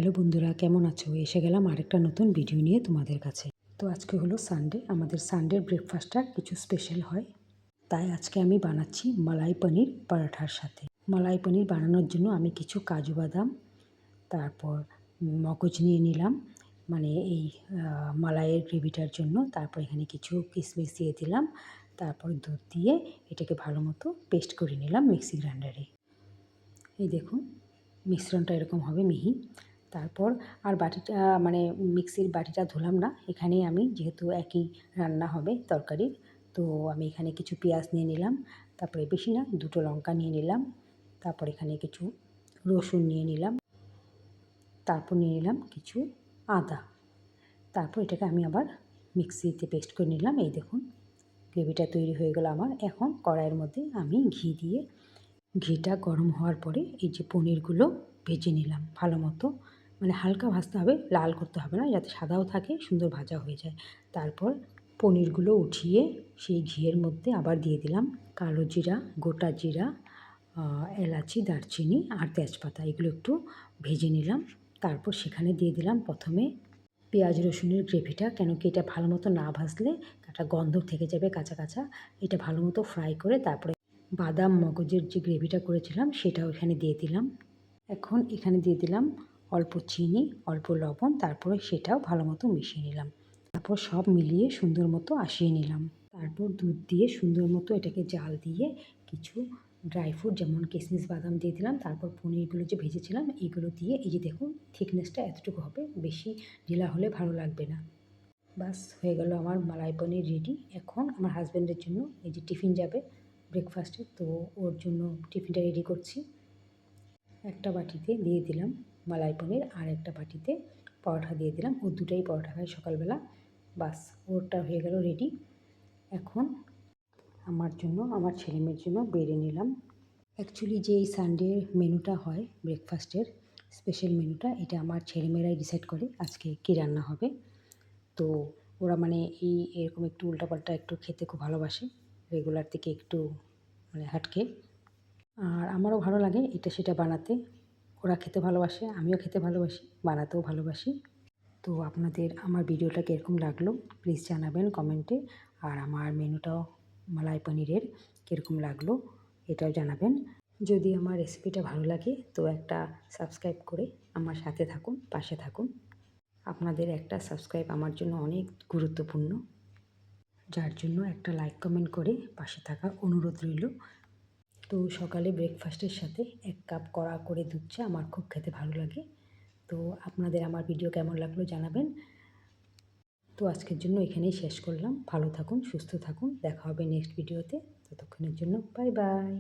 Hello বন্ধুরা, কেমন আছো? এসে গেলাম আরেকটা নতুন ভিডিও নিয়ে তোমাদের কাছে। তো আজকে হলো সানডে, আমাদের সানডের ব্রেকফাস্টটা কিছু স্পেশাল হয়। তাই আজকে আমি বানাচ্ছি মালাই পনির পরাঠার সাথে। মালাই পনির বানানোর জন্য আমি কিছু কাজু বাদাম, তারপর মগজ নিয়ে নিলাম, মানে এই মালাইয়ের গ্রেভিটার জন্য। তারপর এখানে কিছু কিশমিশ দিয়ে দিলাম, তারপর দুধ দিয়ে এটাকে ভালো মতো পেস্ট করে নিলাম মিক্সি গ্রাইন্ডারে। এই দেখুন, মিশ্রণটা এরকম হবে মিহি। তারপর আর বাটিটা, মানে মিক্সির বাটিটা ধুলাম না, এখানেই আমি যেহেতু একই রান্না হবে তরকারির, তো আমি এখানে কিছু পেঁয়াজ নিয়ে নিলাম, তারপরে বেশি না, 2টো লঙ্কা নিয়ে নিলাম, তারপর এখানে কিছু রসুন নিয়ে নিলাম, তারপর নিয়ে নিলাম কিছু আদা। তারপর এটাকে আমি আবার মিক্সিতে পেস্ট করে নিলাম। এই দেখুন, গ্রেভিটা তৈরি হয়ে গেল আমার। এখন কড়াইয়ের মধ্যে আমি ঘিটা গরম হওয়ার পরে এই যে পনিরগুলো ভেজে নিলাম ভালো মতো, মানে হালকা ভাজতে হবে, লাল করতে হবে না, যাতে সাদাও থাকে, সুন্দর ভাজা হয়ে যায়। তারপর পনিরগুলো উঠিয়ে সেই ঘিয়ের মধ্যে আবার দিয়ে দিলাম কালো জিরা, গোটা জিরা, এলাচি, দারচিনি আর তেজপাতা, এগুলো একটু ভেজে নিলাম। তারপর সেখানে দিয়ে দিলাম প্রথমে পেঁয়াজ রসুনের গ্রেভিটা, কেন কি এটা ভালো মতো না ভাজলে একটা গন্ধ থেকে যাবে কাঁচা কাঁচা। এটা ভালো মতো ফ্রাই করে তারপরে বাদাম মগজের যে গ্রেভিটা করেছিলাম সেটাও এখানে দিয়ে দিলাম। এখন এখানে দিয়ে দিলাম অল্প চিনি, অল্প লবণ, তারপরে সেটাও ভালো মতো মিশিয়ে নিলাম। তারপর সব মিলিয়ে সুন্দর মতো আশিয়ে নিলাম। তারপর দুধ দিয়ে সুন্দর মতো এটাকে জাল দিয়ে কিছু ড্রাই ফ্রুট যেমন কিশমিশ বাদাম দিয়ে দিলাম। তারপর পনিরগুলো যে ভেজেছিলাম এইগুলো দিয়ে, এই যে দেখুন থিকনেসটা এতটুকু হবে, বেশি ঢিলা হলে ভালো লাগবে না। বাস হয়ে গেল আমার মালাই পনির রেডি। এখন আমার হাজব্যান্ডের জন্য এই যে টিফিন যাবে ব্রেকফাস্টে, তো ওর জন্য টিফিনটা রেডি করছি। একটা বাটিতে দিয়ে দিলাম মালাই পনির, আর একটা বাটিতে পরোটা দিয়ে দিলাম। ও দুটাই পরোটা খায় সকালবেলা। বাস ওরটা হয়ে গেল রেডি। এখন আমার জন্য, আমার ছেলেমেয়ের জন্য বেড়ে নিলাম। অ্যাকচুয়ালি যে এই সানডে মেনুটা হয় ব্রেকফাস্টের স্পেশাল মেনুটা, এটা আমার ছেলেমেয়েরাই ডিসাইড করে আজকে কী রান্না হবে। তো ওরা মানে এরকম একটু উল্টাপাল্টা একটু খেতে খুব ভালোবাসে, রেগুলার থেকে একটু মানে হাটকে। আর আমারও ভালো লাগে এটা সেটা বানাতে। ওরা খেতে ভালোবাসে, আমিও খেতে ভালোবাসি, বানাতেও ভালোবাসি। তো আপনাদের আমার ভিডিওটা কীরকম লাগলো প্লিজ জানাবেন কমেন্টে। আর আমার মেনুটাও মালাই পনিরের কীরকম লাগলো এটাও জানাবেন। যদি আমার রেসিপিটা ভালো লাগে তো একটা সাবস্ক্রাইব করে আমার সাথে থাকুন, পাশে থাকুন। আপনাদের একটা সাবস্ক্রাইব আমার জন্য অনেক গুরুত্বপূর্ণ, যার জন্য একটা লাইক কমেন্ট করে পাশে থাকার অনুরোধ রইল। তো সকালে ব্রেকফাস্টের সাথে 1 কাপ কড়া করে দুধ চা আমার খুব খেতে ভালো লাগে। তো আপনাদের আমার ভিডিও কেমন লাগলো জানাবেন। তো আজকের জন্য এখানেই শেষ করলাম। ভালো থাকুন, সুস্থ থাকুন, দেখা হবে নেক্সট ভিডিওতে। ততক্ষণের জন্য বাই বাই।